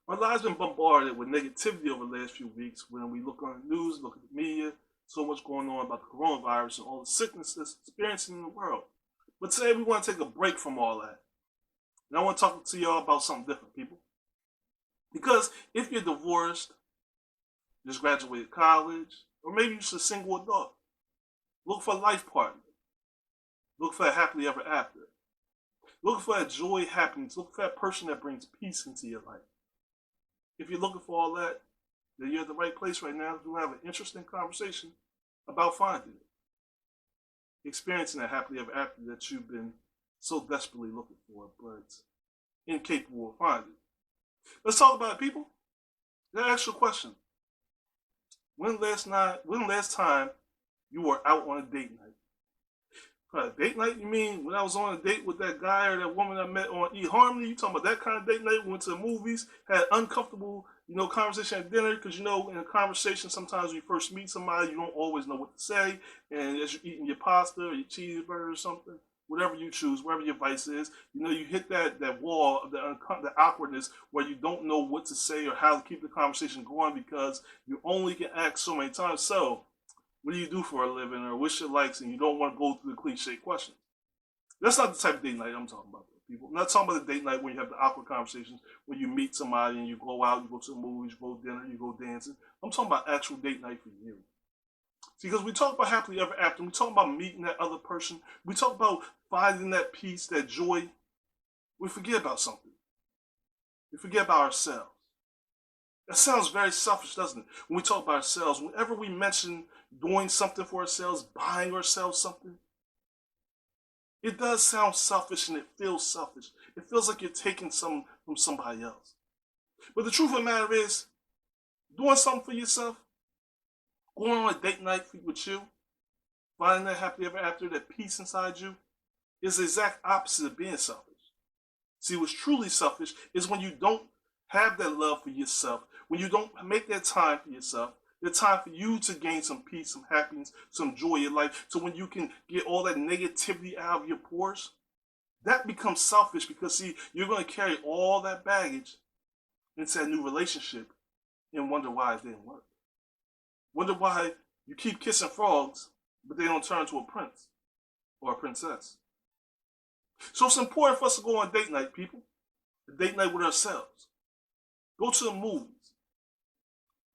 Our lives have been bombarded with negativity over the last few weeks when we look on the news, look at the media, so much going on about the coronavirus and all the sickness that's experiencing in the world. But today we want to take a break from all that. And I want to talk to y'all about something different, people. Because if you're divorced, just graduated college, or maybe you're just a single adult, look for a life partner. Look for a happily ever after. Look for that joy, happiness. Look for that person that brings peace into your life. If you're looking for all that, then you're at the right place right now to have an interesting conversation about finding it. Experiencing that happily ever after that you've been so desperately looking for, but incapable of finding. Let's talk about it, people. Let ask you a question. When last time you were out on a date night? A date night? You mean when I was on a date with that guy or that woman I met on eHarmony? You talking about that kind of date night? We went to the movies, had uncomfortable, conversation at dinner, because in a conversation sometimes when you first meet somebody, you don't always know what to say, and as you're eating your pasta or your cheeseburger or something, whatever you choose, wherever your vice is, you hit that wall of the awkwardness where you don't know what to say or how to keep the conversation going because you only can ask so many times. So, what do you do for a living, or what's your likes, and you don't want to go through the cliche questions. That's not the type of date night I'm talking about, people. I'm not talking about the date night when you have the awkward conversations, when you meet somebody and you go out, you go to the movies, you go to dinner, you go dancing. I'm talking about actual date night for you. See, because we talk about happily ever after, we talk about meeting that other person, we talk about finding that peace, that joy. We forget about something. We forget about ourselves. That sounds very selfish, doesn't it? When we talk about ourselves, whenever we mention doing something for ourselves, buying ourselves something, it does sound selfish and it feels selfish. It feels like you're taking something from somebody else. But the truth of the matter is, doing something for yourself, going on a date night with you, finding that happy ever after, that peace inside you, is the exact opposite of being selfish. See, what's truly selfish is when you don't have that love for yourself, when you don't make that time for yourself, the time for you to gain some peace, some happiness, some joy in life. So when you can get all that negativity out of your pores, that becomes selfish because, see, you're going to carry all that baggage into a new relationship and wonder why it didn't work. Wonder why you keep kissing frogs, but they don't turn into a prince or a princess. So it's important for us to go on date night, people. A date night with ourselves. Go to the movies.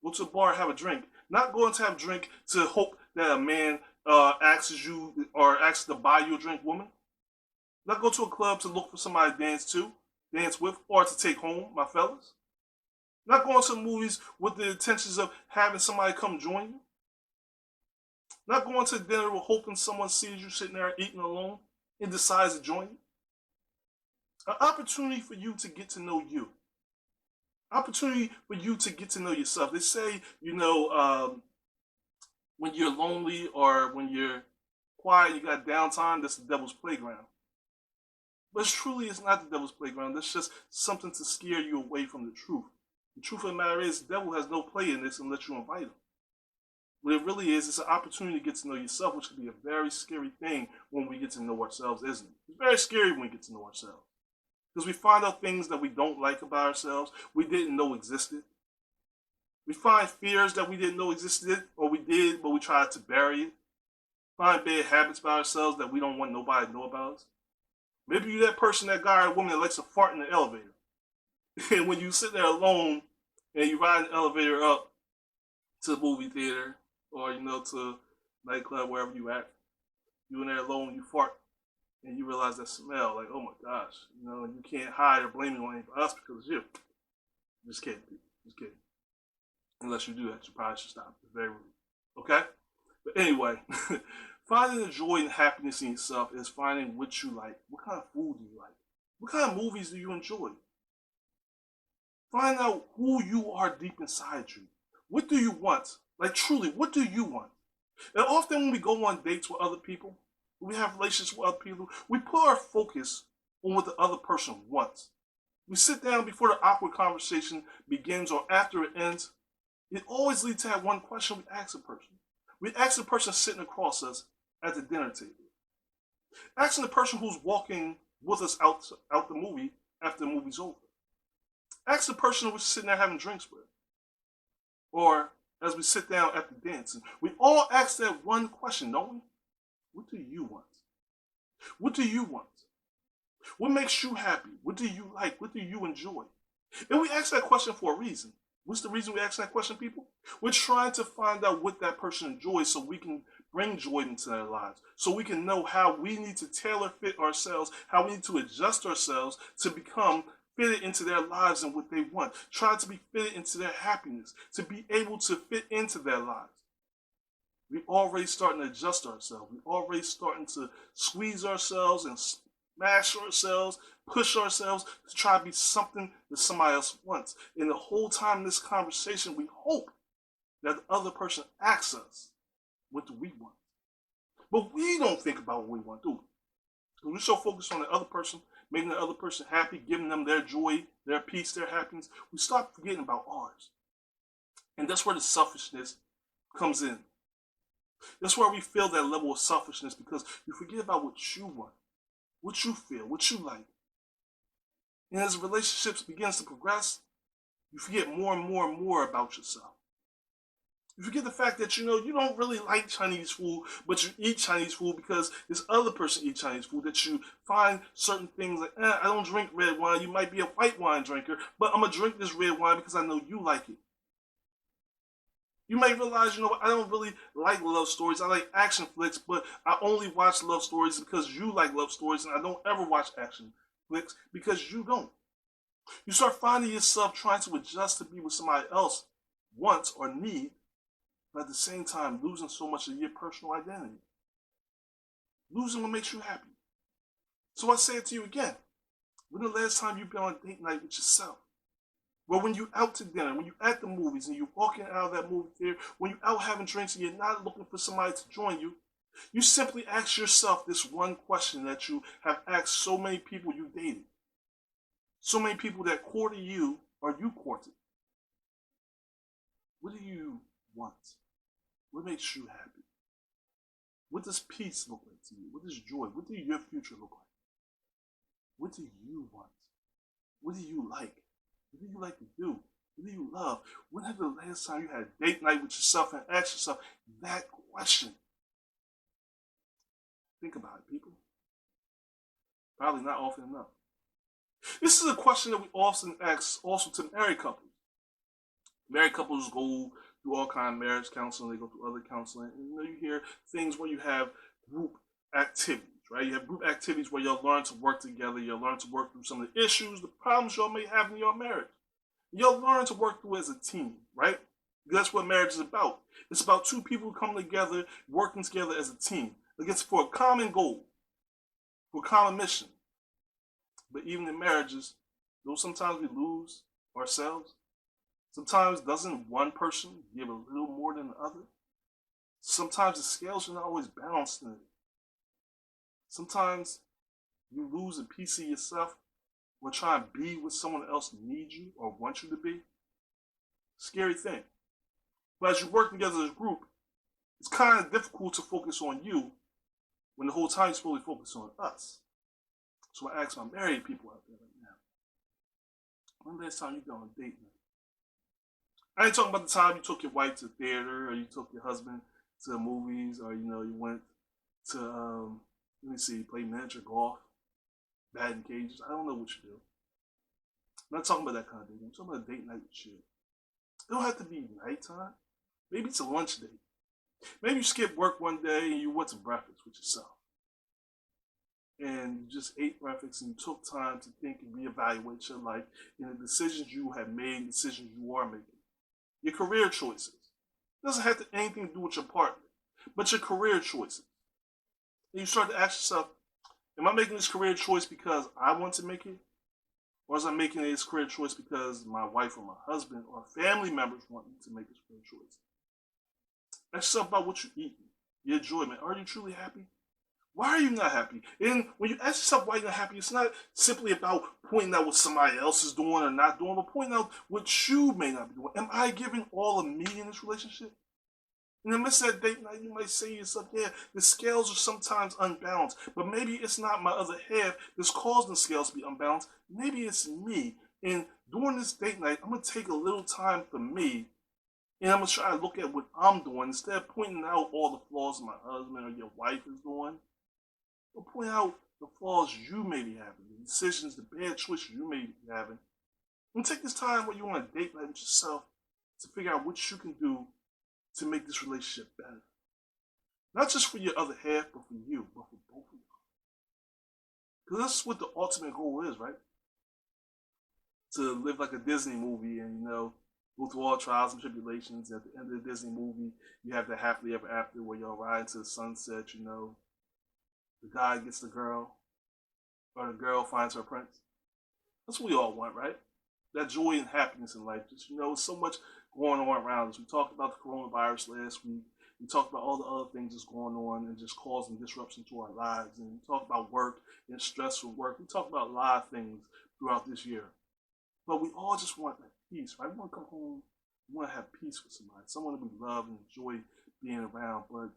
Go to a bar, have a drink. Not going to have a drink to hope that a man asks you or asks to buy you a drink, woman. Not go to a club to look for somebody to dance with, or to take home, my fellas. Not going to the movies with the intentions of having somebody come join you. Not going to dinner with hoping someone sees you sitting there eating alone and decides to join you. An opportunity for you to get to know you. Opportunity for you to get to know yourself. They say, when you're lonely or when you're quiet, you got downtime, that's the devil's playground. But truly, it's not the devil's playground. That's just something to scare you away from the truth. The truth of the matter is, the devil has no play in this unless you invite him. What it really is, it's an opportunity to get to know yourself, which can be a very scary thing when we get to know ourselves, isn't it? It's very scary when we get to know ourselves. Because we find out things that we don't like about ourselves, we didn't know existed. We find fears that we didn't know existed, or we did, but we tried to bury it. Find bad habits about ourselves that we don't want nobody to know about us. Maybe you're that person, that guy or woman that likes to fart in the elevator. And when you sit there alone and you ride an elevator up to the movie theater or, to a nightclub, wherever you at, you in there alone, you fart, and you realize that smell, like, oh my gosh, you can't hide or blame it on anybody else because it's you. Just kidding, people. Just kidding. Unless you do that, you probably should stop. It's very rude. Okay? But anyway, finding the joy and happiness in yourself is finding what you like. What kind of food do you like? What kind of movies do you enjoy? Find out who you are deep inside you. What do you want? Like, truly, what do you want? And often when we go on dates with other people, we have relationships with other people, we put our focus on what the other person wants. We sit down before the awkward conversation begins or after it ends. It always leads to that one question we ask a person. We ask the person sitting across us at the dinner table. Asking the person who's walking with us out the movie after the movie's over. Ask the person we're sitting there having drinks with. Or as we sit down at the dance. We all ask that one question, don't we? What do you want? What do you want? What makes you happy? What do you like? What do you enjoy? And we ask that question for a reason. What's the reason we ask that question, people? We're trying to find out what that person enjoys so we can bring joy into their lives. So we can know how we need to tailor fit ourselves, how we need to adjust ourselves to become fitted into their lives and what they want. Try to be fitted into their happiness, to be able to fit into their lives. We're already starting to adjust ourselves. We're already starting to squeeze ourselves and smash ourselves, push ourselves to try to be something that somebody else wants. And the whole time in this conversation, we hope that the other person asks us, what do we want? But we don't think about what we want, do we? Because we're so focused on the other person, making the other person happy, giving them their joy, their peace, their happiness. We stop forgetting about ours. And that's where the selfishness comes in. That's where we feel that level of selfishness, because you forget about what you want, what you feel, what you like. And as relationships begins to progress, you forget more and more and more about yourself. You forget the fact that, you don't really like Chinese food, but you eat Chinese food because this other person eats Chinese food, that you find certain things like, I don't drink red wine. You might be a white wine drinker, but I'm going to drink this red wine because I know you like it. You may realize, I don't really like love stories. I like action flicks, but I only watch love stories because you like love stories, and I don't ever watch action flicks because you don't. You start finding yourself trying to adjust to be with somebody else wants or need, but at the same time losing so much of your personal identity. Losing what makes you happy. So I say it to you again. When the last time you've been on a date night with yourself? Well, when you're out to dinner, when you're at the movies and you're walking out of that movie theater, when you're out having drinks and you're not looking for somebody to join you, you simply ask yourself this one question that you have asked so many people you dated. So many people that courted you or you courted. What do you want? What makes you happy? What does peace look like to you? What does joy? What does your future look like? What do you want? What do you like? What do you like to do? What do you love? When have the last time you had a date night with yourself and asked yourself that question? Think about it, people. Probably not often enough. This is a question that we often ask also to married couples. Married couples go through all kinds of marriage counseling. They go through other counseling. And you hear things where you have group activities, right? You have group activities where you'll learn to work together. You'll learn to work through some of the issues, the problems y'all may have in your marriage. You'll learn to work through as a team, right? That's what marriage is about. It's about two people coming together, working together as a team. Against for a common goal, for a common mission. But even in marriages, though sometimes we lose ourselves, sometimes doesn't one person give a little more than the other? Sometimes the scales are not always balanced in it. Sometimes you lose a piece of yourself or try and be what someone else needs you or wants you to be. Scary thing. But as you work together as a group, it's kind of difficult to focus on you when the whole time you're supposed to focus on us. So I ask my married people out there right now, when the last time you been on a date night? I ain't talking about the time you took your wife to the theater, or you took your husband to the movies, or you went to play miniature golf, batting cages. I don't know what you do. I'm not talking about that kind of date. I'm talking about a date night shit. It don't have to be nighttime. Maybe it's a lunch date. Maybe you skipped work one day and you went to breakfast with yourself. And you just ate breakfast and you took time to think and reevaluate your life and the decisions you have made, decisions you are making. Your career choices. It doesn't have anything to do with your partner, but your career choices. And you start to ask yourself, am I making this career choice because I want to make it? Or is I making this career choice because my wife or my husband or family members want me to make this career choice? Ask yourself about what you're eating, your enjoyment. Are you truly happy? Why are you not happy? And when you ask yourself why you're not happy, it's not simply about pointing out what somebody else is doing or not doing, but pointing out what you may not be doing. Am I giving all of me in this relationship? In the midst of that date night, you might say to yourself, yeah, the scales are sometimes unbalanced, but maybe it's not my other half that's causing the scales to be unbalanced. Maybe it's me. And during this date night, I'm gonna take a little time for me, and I'm gonna try to look at what I'm doing instead of pointing out all the flaws my husband or your wife is doing. But point out the flaws you may be having, the decisions, the bad choices you may be having. And take this time when you want to date night with yourself to figure out what you can do to make this relationship better. Not just for your other half, but for you, but for both of you. Because that's what the ultimate goal is, right? To live like a Disney movie and, go through all trials and tribulations. At the end of the Disney movie, you have the happily ever after where y'all ride into the sunset, the guy gets the girl, or the girl finds her prince. That's what we all want, right? That joy and happiness in life. Just, so much going on around us. We talked about the coronavirus last week. We talked about all the other things that's going on and just causing disruption to our lives. And we talked about work and stress from work. We talked about a lot of things throughout this year. But we all just want that peace, right? We want to come home. We want to have peace with somebody, someone that we love and enjoy being around. But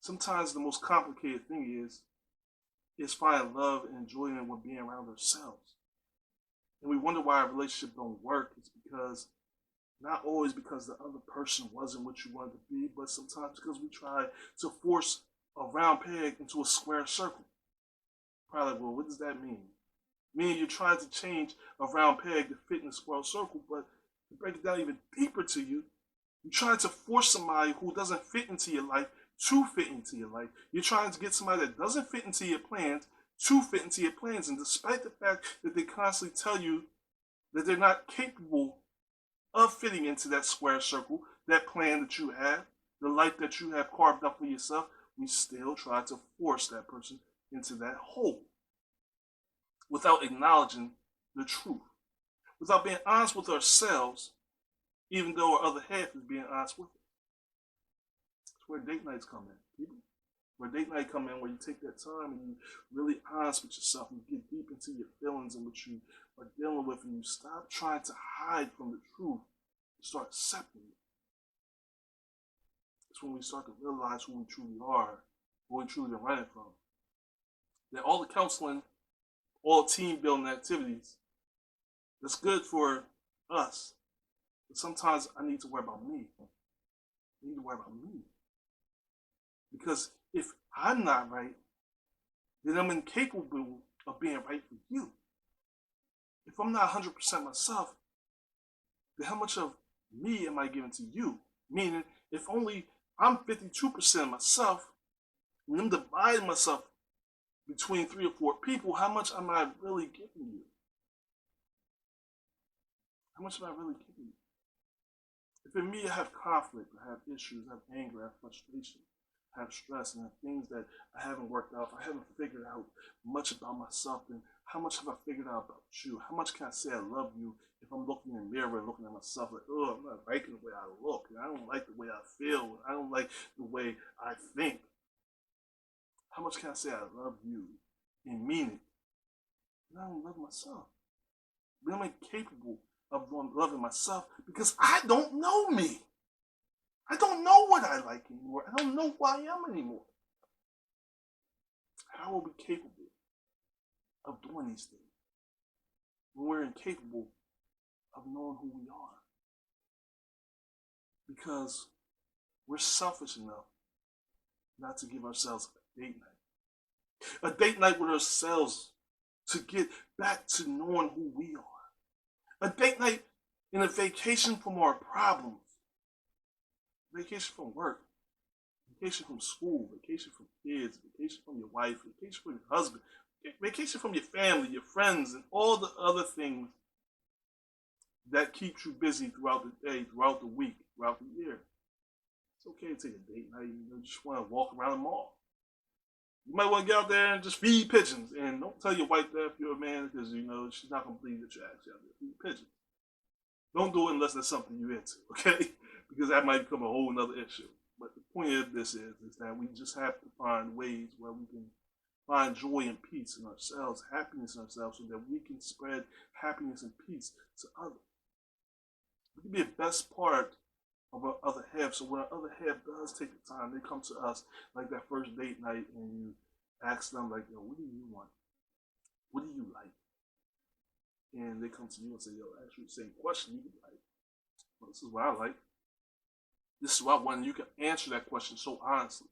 sometimes the most complicated thing is finding love and enjoyment when being around ourselves. And we wonder why our relationship don't work. It's because, not always because the other person wasn't what you wanted to be, but sometimes because we try to force a round peg into a square circle. Probably like, well, what does that mean? Meaning you're trying to change a round peg to fit in a square circle, but to break it down even deeper to you, you're trying to force somebody who doesn't fit into your life to fit into your life. You're trying to get somebody that doesn't fit into your plans to fit into your plans. And despite the fact that they constantly tell you that they're not capable of fitting into that square circle, that plan that you have, the life that you have carved up for yourself, we still try to force that person into that hole without acknowledging the truth, without being honest with ourselves, even though our other half is being honest with us. That's where date nights come in, people. Where date night come in, where you take that time and you really honest with yourself and you get deep into your feelings and what you are dealing with, and you stop trying to hide from the truth and start accepting it. It's when we start to realize who we truly are, who we truly been running from. That all the counseling, all team building activities, that's good for us. But sometimes I need to worry about me. I need to worry about me. Because if I'm not right, then I'm incapable of being right for you. If I'm not 100% myself, then how much of me am I giving to you? Meaning, if only I'm 52% myself, and I'm dividing myself between 3 or 4 people, how much am I really giving you? How much am I really giving you? If in me I have conflict, I have issues, I have anger, I have frustration, I have stress, and I have things that I haven't worked out, if I haven't figured out much about myself, then how much have I figured out about you? How much can I say I love you if I'm looking in the mirror and looking at myself like, oh, I'm not liking the way I look, and I don't like the way I feel, and I don't like the way I think. How much can I say I love you and mean it? And I don't love myself. But I'm incapable of loving myself because I don't know me. I don't know what I like anymore. I don't know who I am anymore. How are we capable of doing these things when we're incapable of knowing who we are? Because we're selfish enough not to give ourselves a date night. A date night with ourselves to get back to knowing who we are. A date night and a vacation from our problems. Vacation from work. Vacation from school. Vacation from kids. Vacation from your wife. Vacation from your husband. Vacation from your family, your friends, and all the other things that keeps you busy throughout the day, throughout the week, throughout the year. It's okay to take a date night. You just want to walk around the mall. You might want to get out there and just feed pigeons. And don't tell your wife that if you're a man, because she's not going to believe that you're actually out there feeding pigeons. Don't do it unless that's something you're into, okay? Because that might become a whole nother issue. But the point of this is that we just have to find ways where we can find joy and peace in ourselves, happiness in ourselves, so that we can spread happiness and peace to others. We can be the best part of our other half. So when our other half does take the time, they come to us like that first date night, and you ask them like, yo, what do you want? What do you like? and they come to you and say, yo, ask you the same question, you can be like, well, this is what I like. This is what I want. And you can answer that question so honestly,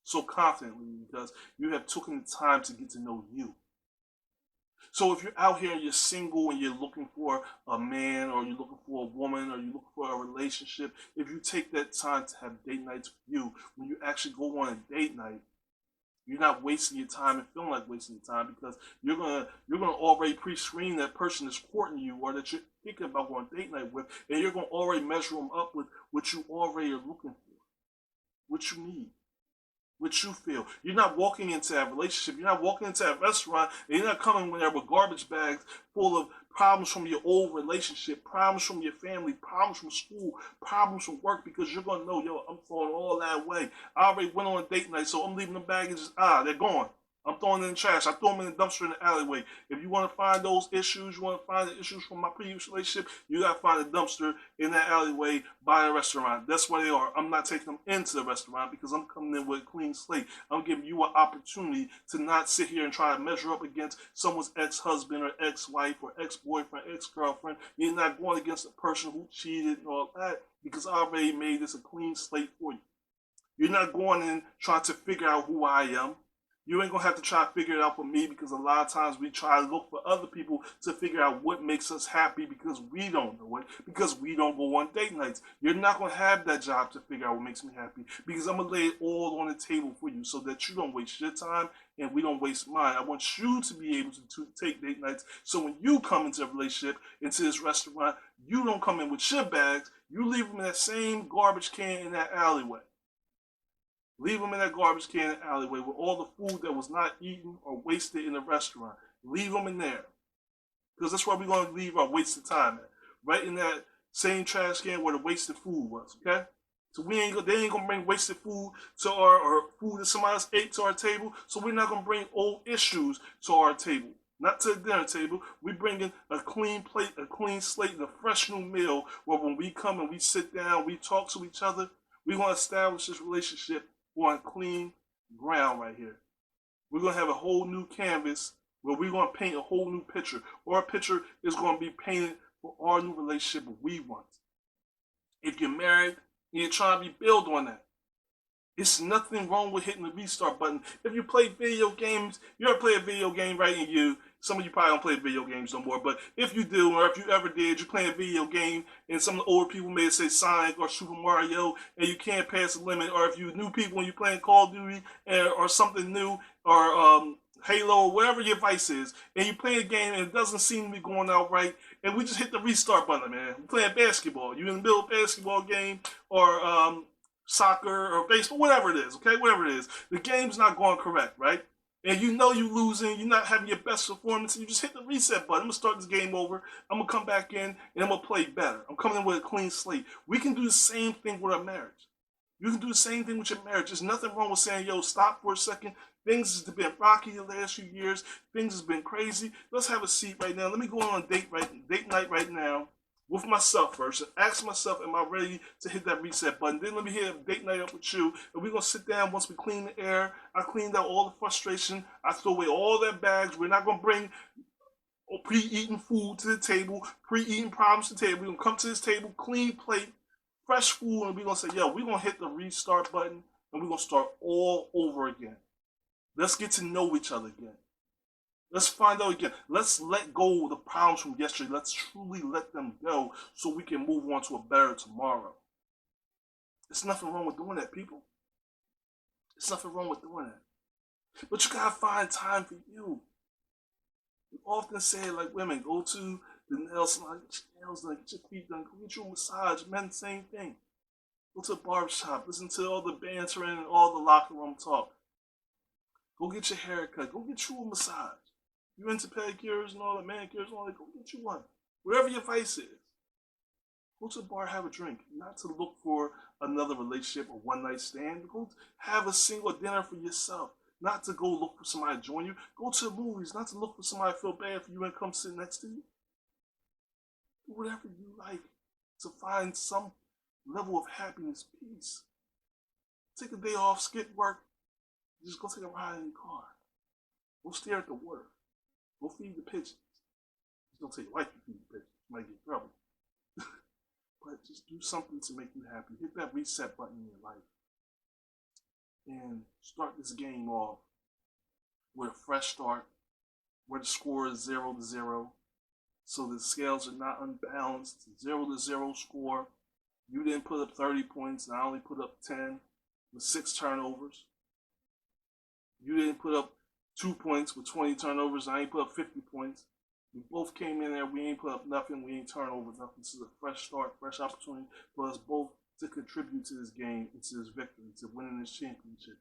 so confidently, because you have taken the time to get to know you. So if you're out here and you're single and you're looking for a man, or you're looking for a woman, or you're looking for a relationship, if you take that time to have date nights with you, when you actually go on a date night, you're not wasting your time and feeling like wasting your time, because you're gonna already pre-screen that person that's courting you or that you're thinking about going on date night with, and you're gonna already measure them up with what you already are looking for, what you need, what you feel. You're not walking into that relationship. You're not walking into that restaurant, and you're not coming in there with garbage bags full of problems from your old relationship, problems from your family, problems from school, problems from work, because you're going to know, yo, I'm throwing all that away. I already went on a date night, so I'm leaving the baggages. They're gone. I'm throwing it in the trash. I throw them in the dumpster in the alleyway. If you want to find those issues, you want to find the issues from my previous relationship, you got to find a dumpster in that alleyway by a restaurant. That's where they are. I'm not taking them into the restaurant because I'm coming in with a clean slate. I'm giving you an opportunity to not sit here and try to measure up against someone's ex-husband or ex-wife or ex-boyfriend, ex-girlfriend. You're not going against the person who cheated and all that, because I already made this a clean slate for you. You're not going in trying to figure out who I am. You ain't gonna have to try to figure it out for me, because a lot of times we try to look for other people to figure out what makes us happy, because we don't know it, because we don't go on date nights. You're not gonna have that job to figure out what makes me happy, because I'm gonna lay it all on the table for you so that you don't waste your time and we don't waste mine. I want you to be able to take date nights, so when you come into a relationship, into this restaurant, you don't come in with your bags. You leave them in that same garbage can in that alleyway. Leave them in that garbage can in the alleyway with all the food that was not eaten or wasted in the restaurant. Leave them in there. Because that's where we're going to leave our wasted time at. Right in that same trash can where the wasted food was, okay? So they ain't going to bring wasted food to or food that somebody else ate to our table. So we're not going to bring old issues to our table. Not to the dinner table. We bring in a clean plate, a clean slate, and a fresh new meal where when we come and we sit down, we talk to each other, we're going to establish this relationship on clean ground right here. We're going to have a whole new canvas where we're going to paint a whole new picture. Our picture is going to be painted for our new relationship we want. If you're married and you're trying to build on that, it's nothing wrong with hitting the restart button. If you play video games, you ever play a video game, right? And some of you probably don't play video games no more, but if you do, or if you ever did, you're playing a video game, and some of the older people may say Sonic or Super Mario, and you can't pass the limit, or if you new people and you're playing Call of Duty or something new, or Halo, or whatever your vice is, and you play a game and it doesn't seem to be going out right, and we just hit the restart button, man. We're playing basketball. You're in the middle of a basketball game, or soccer or baseball, whatever it is, okay? Whatever it is. The game's not going correct, right? And you know you're losing, you're not having your best performance, and you just hit the reset button. I'm going to start this game over. I'm going to come back in, and I'm going to play better. I'm coming in with a clean slate. We can do the same thing with our marriage. You can do the same thing with your marriage. There's nothing wrong with saying, yo, stop for a second. Things have been rocky the last few years. Things have been crazy. Let's have a seat right now. Let me go on a date night right now with myself first and ask myself, am I ready to hit that reset button? Then let me hit a date night up with you, and we're going to sit down once we clean the air. I cleaned out all the frustration. I throw away all that bags. We're not going to bring pre-eaten food to the table, pre-eaten problems to the table. We're going to come to this table, clean plate, fresh food, and we're going to say, yo, we're going to hit the restart button, and we're going to start all over again. Let's get to know each other again. Let's find out again. Let's let go of the problems from yesterday. Let's truly let them go so we can move on to a better tomorrow. There's nothing wrong with doing that, people. There's nothing wrong with doing that. But you gotta find time for you. We often say, like, women, go to the nail salon, get your nails done, get your feet done, go get you a massage. Men, same thing. Go to a barbershop, listen to all the bantering and all the locker room talk. Go get your hair cut. Go get you a massage. You into pedicures and all that, manicures and all that, go get you one. Whatever your vice is. Go to the bar, have a drink. Not to look for another relationship or one night stand. Go have a single dinner for yourself. Not to go look for somebody to join you. Go to the movies. Not to look for somebody to feel bad for you and come sit next to you. Do whatever you like to find some level of happiness, peace. Take a day off, skip work. Just go take a ride in your car. Go stare at the water. Go feed the pigeons. Don't tell your wife you feed pigeons. You might get in trouble. But just do something to make you happy. Hit that reset button in your life. And start this game off with a fresh start, where the score is 0-0. So the scales are not unbalanced. 0-0 score. You didn't put up 30 points, and I only put up 10 with 6 turnovers. You didn't put up 2 points with 20 turnovers, and I ain't put up 50 points. We both came in there, we ain't put up nothing, we ain't turnovers, nothing. This is a fresh start, fresh opportunity for us both to contribute to this game and to this victory, to winning this championship.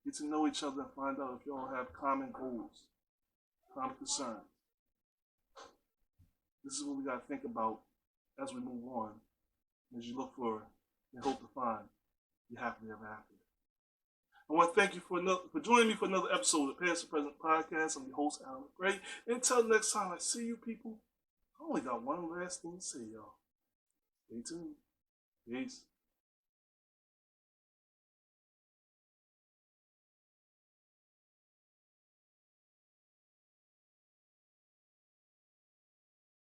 Get to know each other and find out if y'all have common goals, common concerns. This is what we got to think about as we move on, as you look for and hope to find your happily ever after. I want to thank you for joining me for another episode of the Past and Present Podcast. I'm your host, Alan Gray. Until next time I see you people, I only got one last thing to say, y'all. Stay tuned. Peace.